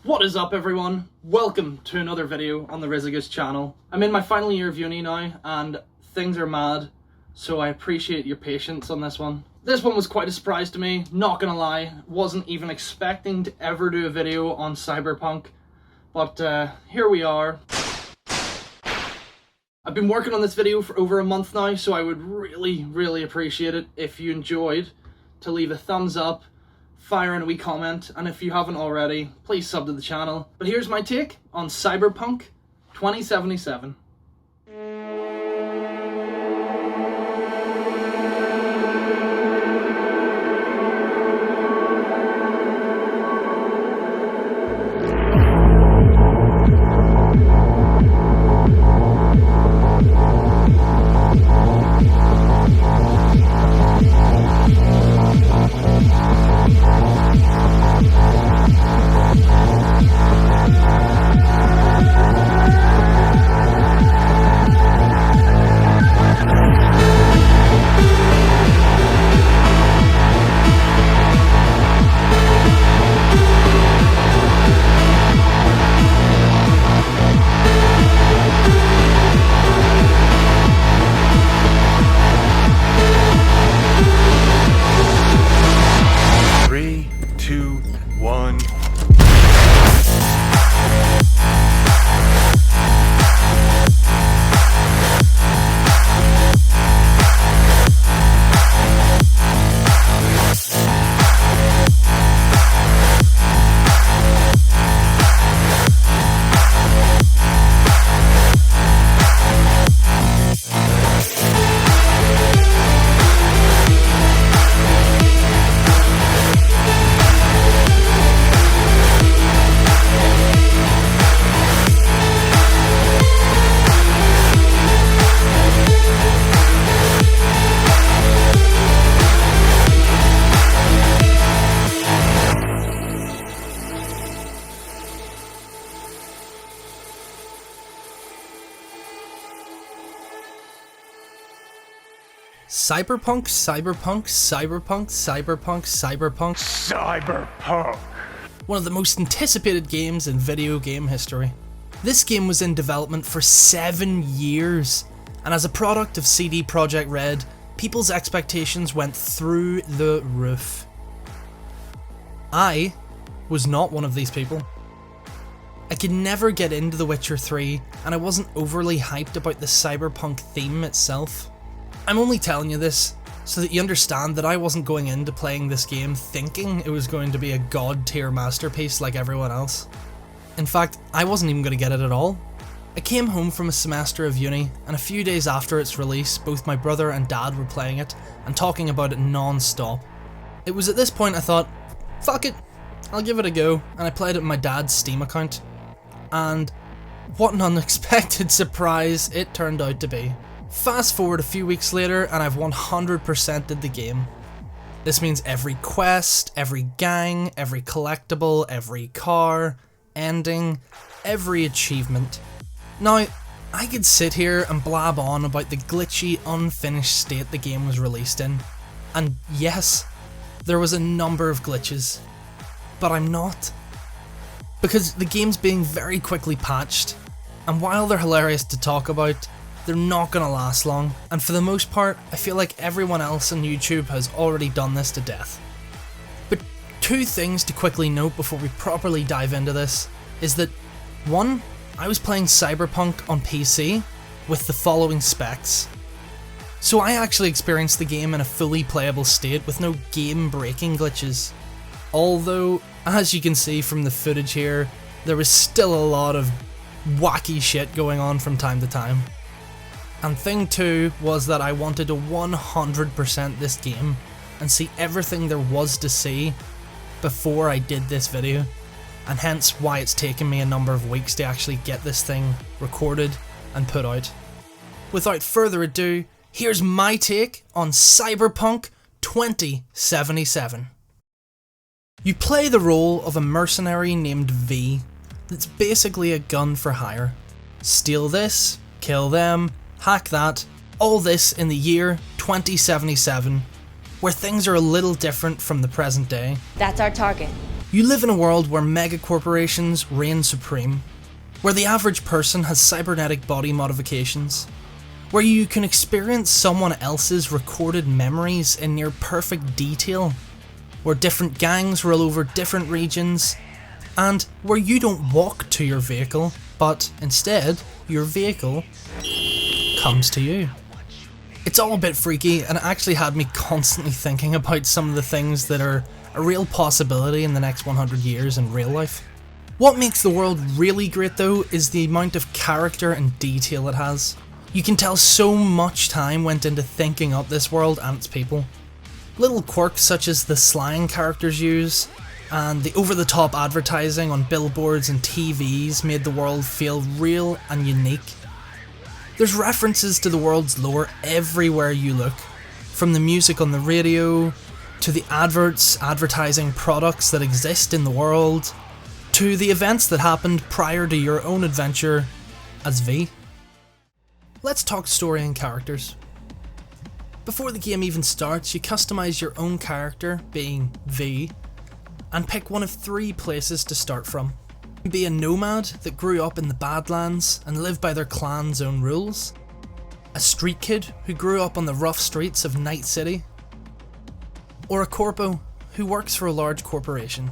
What is up everyone? Welcome to another video on the Ryzacus channel. I'm in my final year of uni now and things are mad, so I appreciate your patience on this one. This one was quite a surprise to me, not gonna lie. Wasn't even expecting to ever do a video on Cyberpunk, but here we are. I've been working on this video for over a month now, so I would really appreciate it if you enjoyed to leave a thumbs up, fire in a wee comment, and if you haven't already, please sub to the channel. But here's my take on Cyberpunk 2077. Cyberpunk. One of the most anticipated games in video game history. This game was in development for 7 years, and as a product of CD Projekt Red, people's expectations went through the roof. I was not one of these people. I could never get into The Witcher 3, and I wasn't overly hyped about the cyberpunk theme itself. I'm only telling you this so that you understand that I wasn't going into playing this game thinking it was going to be a god tier masterpiece like everyone else. In fact, I wasn't even going to get it at all. I came home from a semester of uni, and a few days after its release, both my brother and dad were playing it and talking about it non-stop. It was at this point I thought, fuck it, I'll give it a go, and I played it on my dad's Steam account. And what an unexpected surprise it turned out to be. Fast forward a few weeks later and I've 100%ed the game. This means every quest, every gang, every collectible, every car, ending, every achievement. Now, I could sit here and blab on about the glitchy, unfinished state the game was released in. And yes, there was a number of glitches. But I'm not. Because the game's being very quickly patched, and while they're hilarious to talk about, they're not gonna last long, and for the most part, I feel like everyone else on YouTube has already done this to death. But two things to quickly note before we properly dive into this is that, one, I was playing Cyberpunk on PC with the following specs. So I actually experienced the game in a fully playable state with no game-breaking glitches. Although, as you can see from the footage here, there was still a lot of wacky shit going on from time to time. And thing two was that I wanted to 100% this game and see everything there was to see before I did this video, and hence why it's taken me a number of weeks to actually get this thing recorded and put out. Without further ado, here's my take on Cyberpunk 2077. You play the role of a mercenary named V that's basically a gun for hire. Steal this, kill them, hack that, all this in the year 2077, where things are a little different from the present day. That's our target. You live in a world where megacorporations reign supreme, where the average person has cybernetic body modifications, where you can experience someone else's recorded memories in near perfect detail, where different gangs rule over different regions, and where you don't walk to your vehicle, but instead, your vehicle comes to you. It's all a bit freaky, and it actually had me constantly thinking about some of the things that are a real possibility in the next 100 years in real life. What makes the world really great though is the amount of character and detail it has. You can tell so much time went into thinking up this world and its people. Little quirks such as the slang characters use, and the over-the-top advertising on billboards and TVs made the world feel real and unique. There's references to the world's lore everywhere you look, from the music on the radio, to the adverts advertising products that exist in the world, to the events that happened prior to your own adventure as V. Let's talk story and characters. Before the game even starts, you customise your own character, being V, and pick one of 3 places to start from. Be a nomad that grew up in the Badlands and lived by their clan's own rules, a street kid who grew up on the rough streets of Night City, or a corpo who works for a large corporation.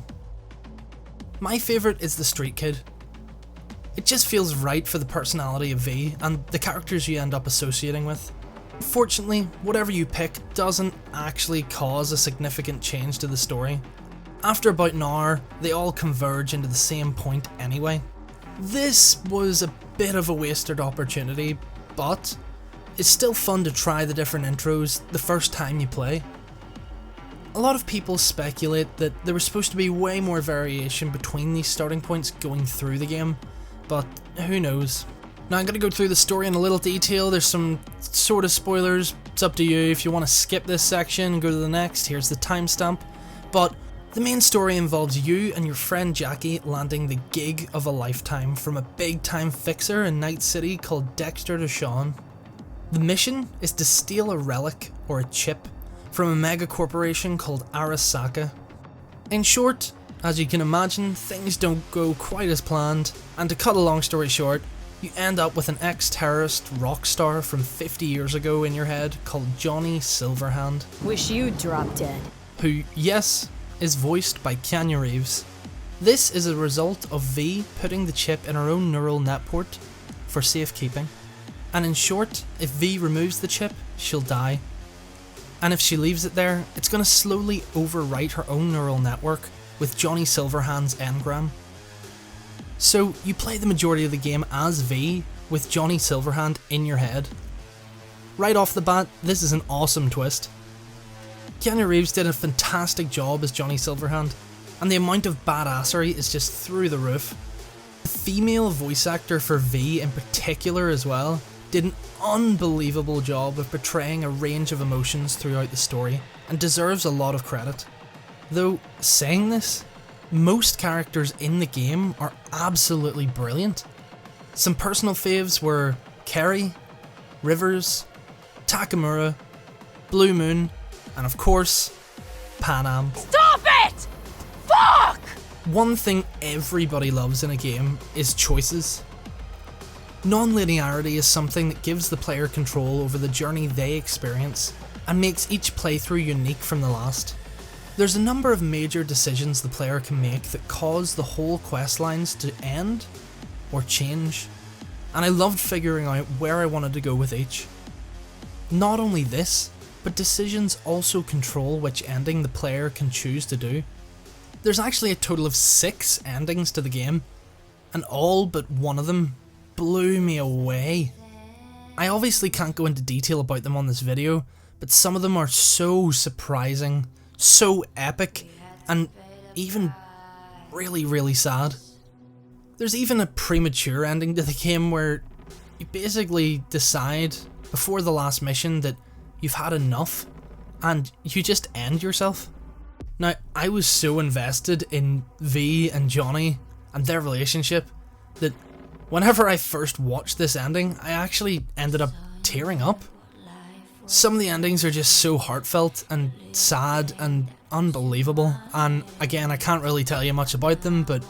My favourite is the street kid. It just feels right for the personality of V and the characters you end up associating with. Fortunately, whatever you pick doesn't actually cause a significant change to the story. After about an hour, they all converge into the same point anyway. This was a bit of a wasted opportunity, but it's still fun to try the different intros the first time you play. A lot of people speculate that there was supposed to be way more variation between these starting points going through the game, but who knows. Now I'm going to go through the story in a little detail. There's some sort of spoilers. It's up to you. If you want to skip this section and go to the next, here's the timestamp. But the main story involves you and your friend Jackie landing the gig of a lifetime from a big time fixer in Night City called Dexter Deshawn. The mission is to steal a relic or a chip from a mega corporation called Ryzacus. In short, as you can imagine, things don't go quite as planned, and to cut a long story short, you end up with an ex-terrorist rock star from 50 years ago in your head called Johnny Silverhand. Wish you'd drop dead. Who, yes, is voiced by Keanu Reeves. This is a result of V putting the chip in her own neural net port for safekeeping. And in short, if V removes the chip, she'll die. And if she leaves it there, it's going to slowly overwrite her own neural network with Johnny Silverhand's engram. So you play the majority of the game as V with Johnny Silverhand in your head. Right off the bat, this is an awesome twist. Keanu Reeves did a fantastic job as Johnny Silverhand, and the amount of badassery is just through the roof. The female voice actor for V in particular as well did an unbelievable job of portraying a range of emotions throughout the story, and deserves a lot of credit. Though, saying this, most characters in the game are absolutely brilliant. Some personal faves were Kerry, Rivers, Takamura, Blue Moon, and of course, Panam. Stop it! Fuck! One thing everybody loves in a game is choices. Non-linearity is something that gives the player control over the journey they experience, and makes each playthrough unique from the last. There's a number of major decisions the player can make that cause the whole quest lines to end or change, and I loved figuring out where I wanted to go with each. Not only this, but decisions also control which ending the player can choose to do. There's actually a total of 6 endings to the game, and all but one of them blew me away. I obviously can't go into detail about them on this video, but some of them are so surprising, so epic, and even really sad. There's even a premature ending to the game where you basically decide before the last mission that you've had enough and you just end yourself. Now, I was so invested in V and Johnny and their relationship that whenever I first watched this ending, I actually ended up tearing up. Some of the endings are just so heartfelt and sad and unbelievable, and again, I can't really tell you much about them, but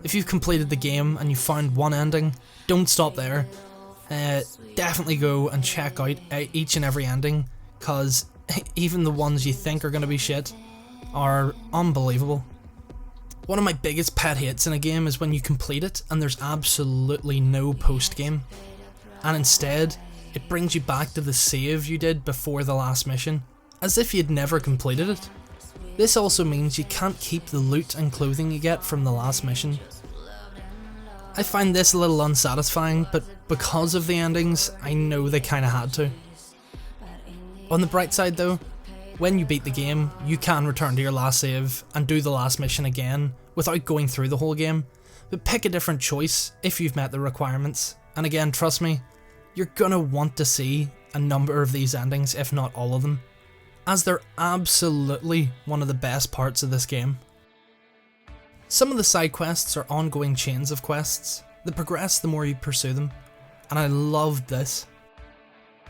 if you've completed the game and you found one ending, don't stop there. Definitely go and check out each and every ending, because even the ones you think are going to be shit are unbelievable. One of my biggest pet hates in a game is when you complete it and there's absolutely no post-game, and instead it brings you back to the save you did before the last mission, as if you'd never completed it. This also means you can't keep the loot and clothing you get from the last mission. I find this a little unsatisfying, but because of the endings, I know they kinda had to. On the bright side though, when you beat the game, you can return to your last save and do the last mission again without going through the whole game, but pick a different choice if you've met the requirements. And again, trust me, you're gonna want to see a number of these endings, if not all of them, as they're absolutely one of the best parts of this game. Some of the side quests are ongoing chains of quests that progress the more you pursue them, and I loved this.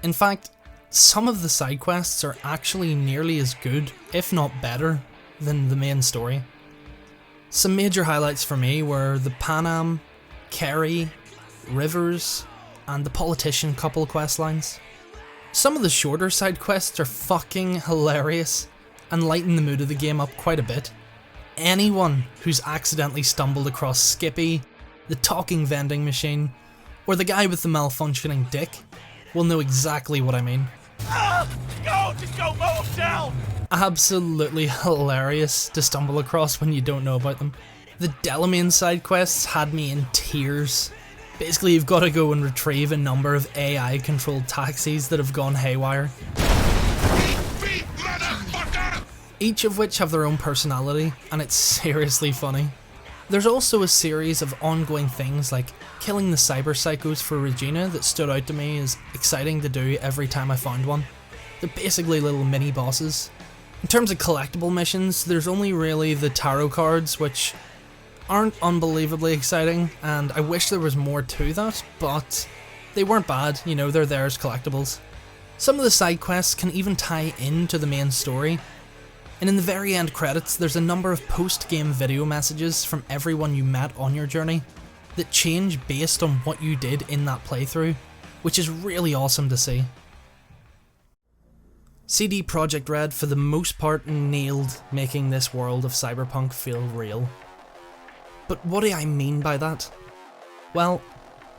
In fact, some of the side quests are actually nearly as good, if not better, than the main story. Some major highlights for me were the Panam, Kerry, Rivers, and the Politician couple questlines. Some of the shorter side quests are fucking hilarious and lighten the mood of the game up quite a bit. Anyone who's accidentally stumbled across Skippy, the talking vending machine, or the guy with the malfunctioning dick will know exactly what I mean. Just go, mow him down! Absolutely hilarious to stumble across when you don't know about them. The Delamain side quests had me in tears. Basically, you've got to go and retrieve a number of AI controlled taxis that have gone haywire, each of which have their own personality, and it's seriously funny. There's also a series of ongoing things like killing the cyber psychos for Regina that stood out to me as exciting to do every time I found one. They're basically little mini bosses. In terms of collectible missions, there's only really the tarot cards, which aren't unbelievably exciting, and I wish there was more to that, but they weren't bad, you know, they're there as collectibles. Some of the side quests can even tie into the main story, and in the very end credits there's a number of post-game video messages from everyone you met on your journey that change based on what you did in that playthrough, which is really awesome to see. CD Projekt Red for the most part nailed making this world of Cyberpunk feel real. But what do I mean by that? Well,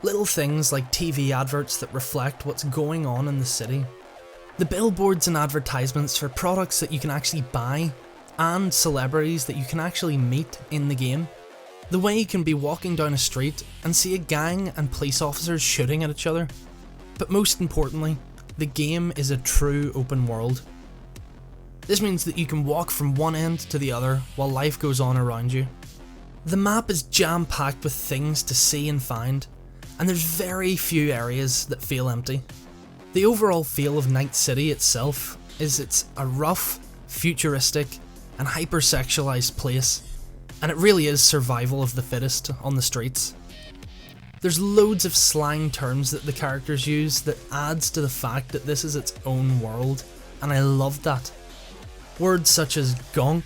little things like TV adverts that reflect what's going on in the city, the billboards and advertisements for products that you can actually buy, and celebrities that you can actually meet in the game, the way you can be walking down a street and see a gang and police officers shooting at each other, but most importantly, the game is a true open world. This means that you can walk from one end to the other while life goes on around you. The map is jam-packed with things to see and find, and there's very few areas that feel empty. The overall feel of Night City itself is it's a rough, futuristic, and hyper-sexualized place, and it really is survival of the fittest on the streets. There's loads of slang terms that the characters use that adds to the fact that this is its own world, and I love that. Words such as gonk,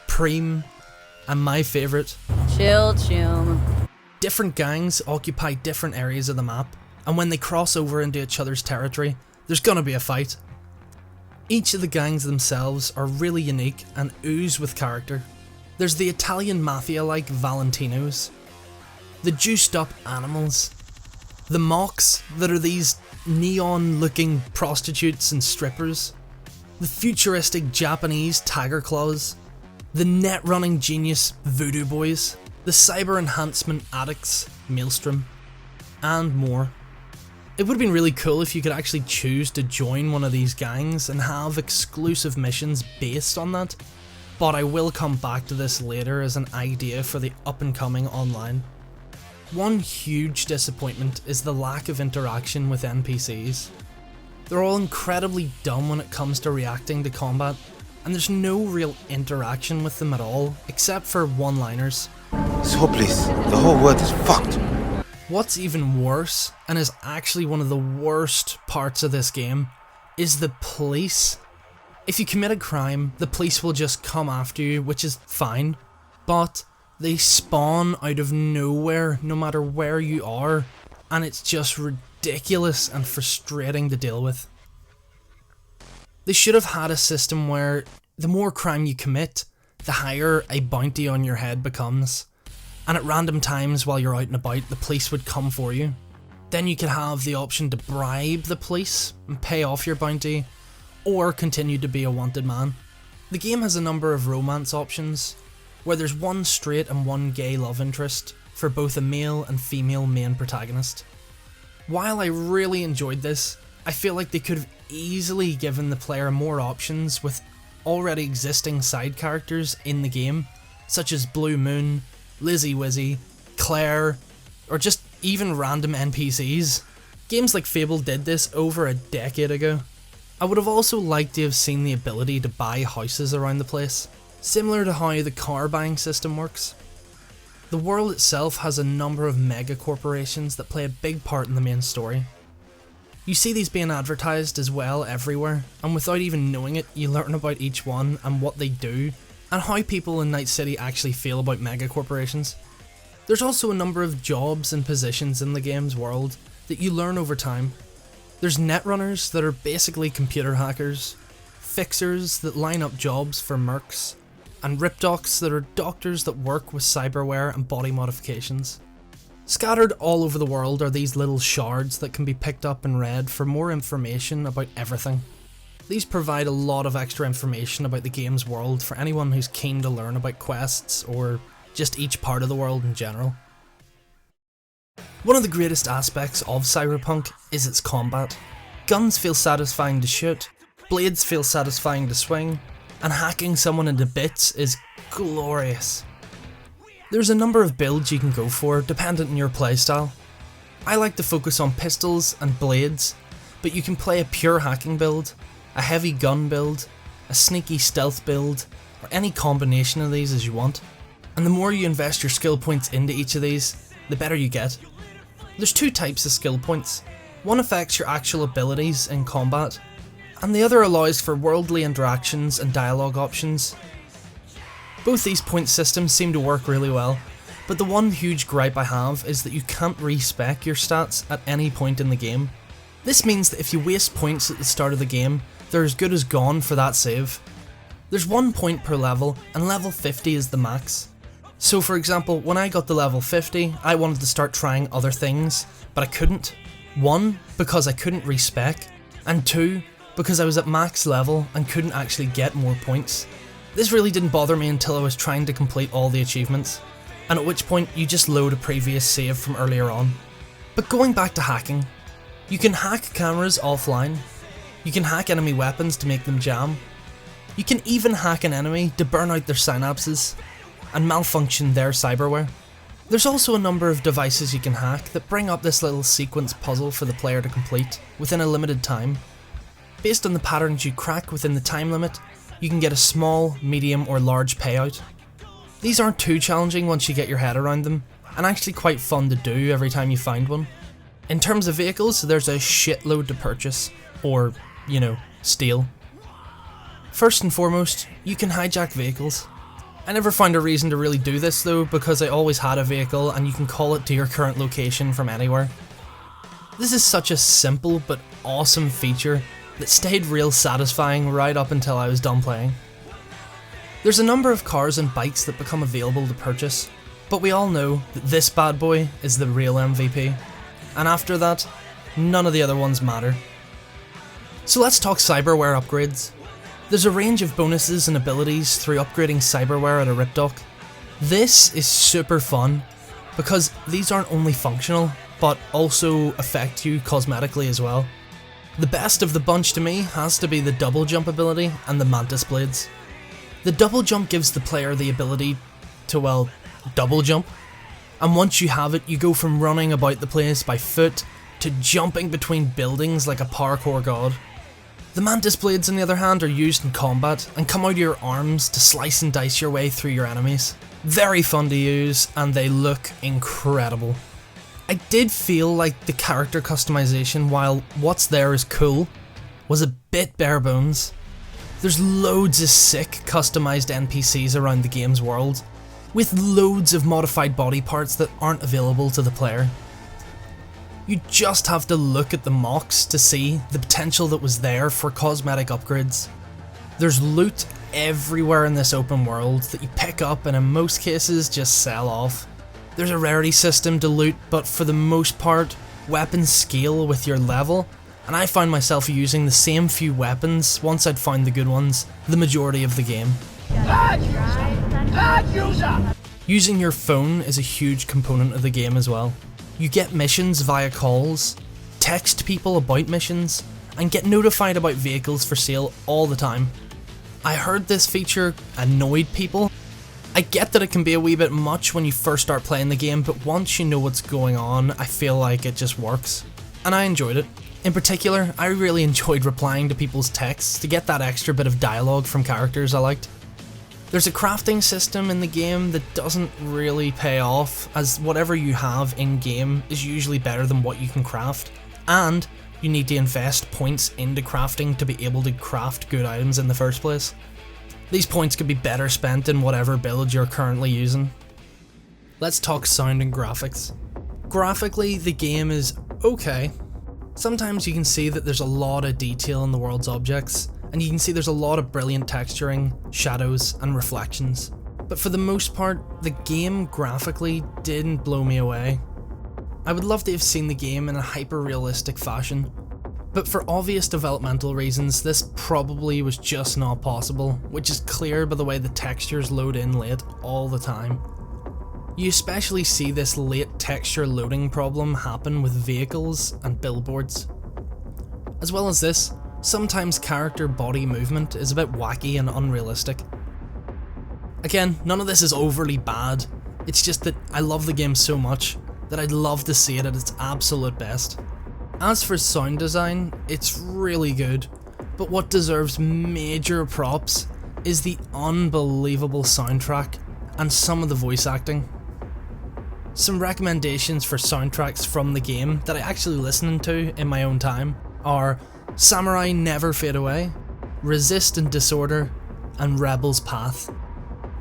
preem, and my favourite, Chill, chum. different gangs occupy different areas of the map, and when they cross over into each other's territory, there's gonna be a fight. Each of the gangs themselves are really unique and ooze with character. There's the Italian mafia-like Valentinos, the juiced up animals, the mocks that are these neon-looking prostitutes and strippers, the futuristic Japanese tiger claws, the net-running genius voodoo boys, the cyber enhancement addicts Maelstrom, and more. It would have been really cool if you could actually choose to join one of these gangs and have exclusive missions based on that, but I will come back to this later as an idea for the up-and-coming online. One huge disappointment is the lack of interaction with NPCs. They're all incredibly dumb when it comes to reacting to combat, and there's no real interaction with them at all, except for one-liners. It's hopeless. The whole world is fucked. What's even worse, and is actually one of the worst parts of this game, is the police. If you commit a crime, the police will just come after you, which is fine, but they spawn out of nowhere no matter where you are, and it's just ridiculous and frustrating to deal with. They should have had a system where the more crime you commit, the higher a bounty on your head becomes, and at random times while you're out and about, the police would come for you. Then you could have the option to bribe the police and pay off your bounty, or continue to be a wanted man. The game has a number of romance options, where there's one straight and one gay love interest for both a male and female main protagonist. While I really enjoyed this, I feel like they could have easily given the player more options with already existing side characters in the game, such as Blue Moon, Lizzie Wizzy, Claire, or just even random NPCs. Games like Fable did this over a decade ago. I would have also liked to have seen the ability to buy houses around the place, similar to how the car buying system works. The world itself has a number of mega corporations that play a big part in the main story. You see these being advertised as well everywhere, and without even knowing it, you learn about each one and what they do, and how people in Night City actually feel about mega corporations. There's also a number of jobs and positions in the game's world that you learn over time. There's netrunners that are basically computer hackers, fixers that line up jobs for mercs, and ripdocs that are doctors that work with cyberware and body modifications. Scattered all over the world are these little shards that can be picked up and read for more information about everything. These provide a lot of extra information about the game's world for anyone who's keen to learn about quests or just each part of the world in general. One of the greatest aspects of Cyberpunk is its combat. Guns feel satisfying to shoot, blades feel satisfying to swing, and hacking someone into bits is glorious. There's a number of builds you can go for dependent on your playstyle. I like to focus on pistols and blades, but you can play a pure hacking build, a heavy gun build, a sneaky stealth build, or any combination of these as you want. And the more you invest your skill points into each of these, the better you get. There's two types of skill points. One affects your actual abilities in combat, and the other allows for worldly interactions and dialogue options. Both these point systems seem to work really well, but the one huge gripe I have is that you can't respec your stats at any point in the game. This means that if you waste points at the start of the game, they're as good as gone for that save. There's 1 point per level, and level 50 is the max. So for example, when I got to level 50, I wanted to start trying other things, but I couldn't. 1, because I couldn't respec, and 2, because I was at max level and couldn't actually get more points. This really didn't bother me until I was trying to complete all the achievements, and at which point you just load a previous save from earlier on. But going back to hacking, you can hack cameras offline, you can hack enemy weapons to make them jam, you can even hack an enemy to burn out their synapses and malfunction their cyberware. There's also a number of devices you can hack that bring up this little sequence puzzle for the player to complete within a limited time. Based on the patterns you crack within the time limit, you can get a small, medium or large payout. These aren't too challenging once you get your head around them, and actually quite fun to do every time you find one. In terms of vehicles, there's a shitload to purchase, or, steal. First and foremost, you can hijack vehicles. I never found a reason to really do this though, because I always had a vehicle and you can call it to your current location from anywhere. This is such a simple but awesome feature that stayed real satisfying right up until I was done playing. There's a number of cars and bikes that become available to purchase, but we all know that this bad boy is the real MVP, and after that, none of the other ones matter. So let's talk cyberware upgrades. There's a range of bonuses and abilities through upgrading cyberware at a ripdoc. This is super fun, because these aren't only functional, but also affect you cosmetically as well. The best of the bunch to me has to be the double jump ability and the mantis blades. The double jump gives the player the ability to, well, double jump, and once you have it, you go from running about the place by foot to jumping between buildings like a parkour god. The mantis blades on the other hand are used in combat and come out of your arms to slice and dice your way through your enemies. Very fun to use, and they look incredible. I did feel like the character customization, while what's there is cool, was a bit bare bones. There's loads of sick customized NPCs around the game's world, with loads of modified body parts that aren't available to the player. You just have to look at the mocks to see the potential that was there for cosmetic upgrades. There's loot everywhere in this open world that you pick up and in most cases just sell off. There's a rarity system to loot, but for the most part, weapons scale with your level, and I found myself using the same few weapons once I'd found the good ones the majority of the game. Using your phone is a huge component of the game as well. You get missions via calls, text people about missions, and get notified about vehicles for sale all the time. I heard this feature annoyed people. I get that it can be a wee bit much when you first start playing the game, but once you know what's going on, I feel like it just works. And I enjoyed it. In particular, I really enjoyed replying to people's texts to get that extra bit of dialogue from characters I liked. There's a crafting system in the game that doesn't really pay off, as whatever you have in-game is usually better than what you can craft, and you need to invest points into crafting to be able to craft good items in the first place. These points could be better spent in whatever build you're currently using. Let's talk sound and graphics. Graphically, the game is okay. Sometimes you can see that there's a lot of detail in the world's objects, and you can see there's a lot of brilliant texturing, shadows, and reflections. But for the most part, the game graphically didn't blow me away. I would love to have seen the game in a hyper-realistic fashion, but for obvious developmental reasons, this probably was just not possible, which is clear by the way the textures load in late all the time. You especially see this late texture loading problem happen with vehicles and billboards. As well as this, sometimes character body movement is a bit wacky and unrealistic. Again, none of this is overly bad, it's just that I love the game so much that I'd love to see it at its absolute best. As for sound design, it's really good, but what deserves major props is the unbelievable soundtrack and some of the voice acting. Some recommendations for soundtracks from the game that I actually listened to in my own time are Samurai Never Fade Away, Resist and Disorder, and Rebel's Path.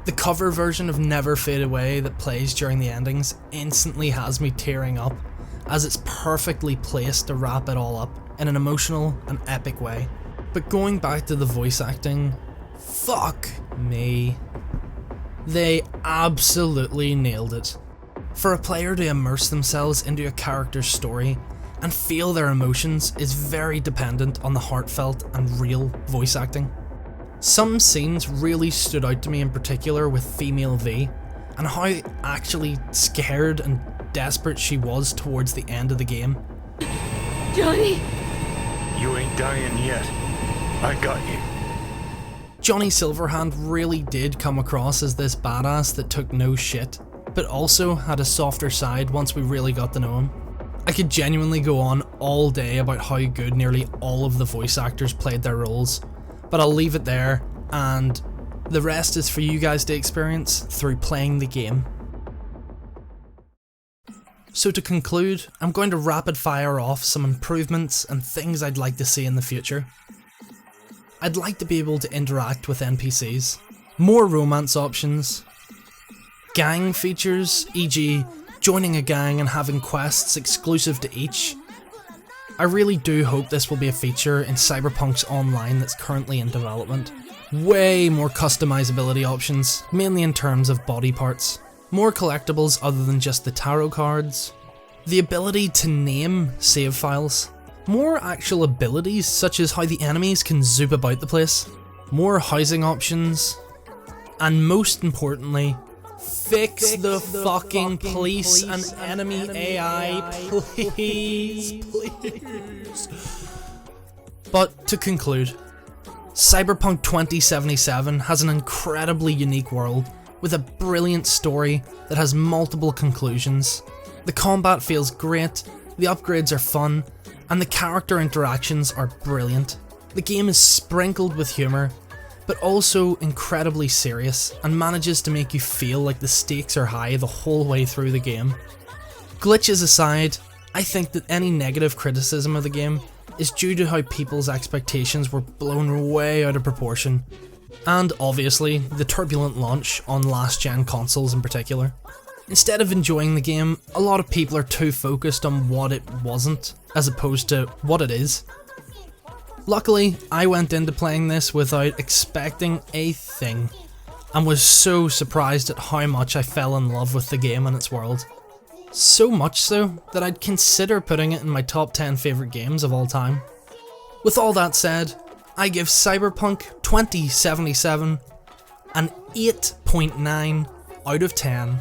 The cover version of Never Fade Away that plays during the endings instantly has me tearing up, as it's perfectly placed to wrap it all up in an emotional and epic way. But going back to the voice acting, fuck me. They absolutely nailed it. For a player to immerse themselves into a character's story and feel their emotions is very dependent on the heartfelt and real voice acting. Some scenes really stood out to me in particular with Female V, and how actually scared and desperate she was towards the end of the game. Johnny! You ain't dying yet. I got you. Johnny Silverhand really did come across as this badass that took no shit, but also had a softer side once we really got to know him. I could genuinely go on all day about how good nearly all of the voice actors played their roles, but I'll leave it there, and the rest is for you guys to experience through playing the game. So to conclude, I'm going to rapid fire off some improvements and things I'd like to see in the future. I'd like to be able to interact with NPCs, more romance options, gang features, e.g. joining a gang and having quests exclusive to each. I really do hope this will be a feature in Cyberpunk's online that's currently in development. Way more customizability options, mainly in terms of body parts. More collectibles other than just the tarot cards. The ability to name save files. More actual abilities such as how the enemies can zoop about the place. More housing options. And most importantly, fix the fucking police and enemy AI, please. But to conclude, Cyberpunk 2077 has an incredibly unique world with a brilliant story that has multiple conclusions. The combat feels great, the upgrades are fun, and the character interactions are brilliant. The game is sprinkled with humour, but also incredibly serious, and manages to make you feel like the stakes are high the whole way through the game. Glitches aside, I think that any negative criticism of the game is due to how people's expectations were blown way out of proportion, and obviously the turbulent launch on last-gen consoles in particular. Instead of enjoying the game, a lot of people are too focused on what it wasn't, as opposed to what it is. Luckily, I went into playing this without expecting a thing, and was so surprised at how much I fell in love with the game and its world. So much so that I'd consider putting it in my top 10 favourite games of all time. With all that said, I give Cyberpunk 2077 an 8.9 out of 10.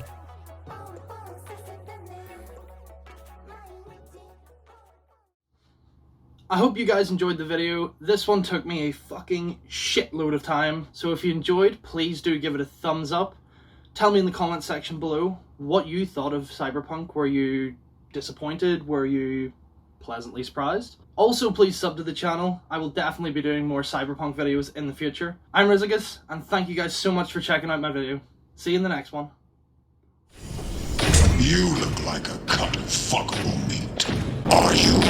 I hope you guys enjoyed the video. This one took me a fucking shitload of time, so if you enjoyed, please do give it a thumbs up. Tell me in the comment section below what you thought of Cyberpunk. Were you disappointed? Were you pleasantly surprised? Also, please sub to the channel. I will definitely be doing more Cyberpunk videos in the future. I'm Ryzacus, and thank you guys so much for checking out my video. See you in the next one. You look like a cut of fuckable meat. Are you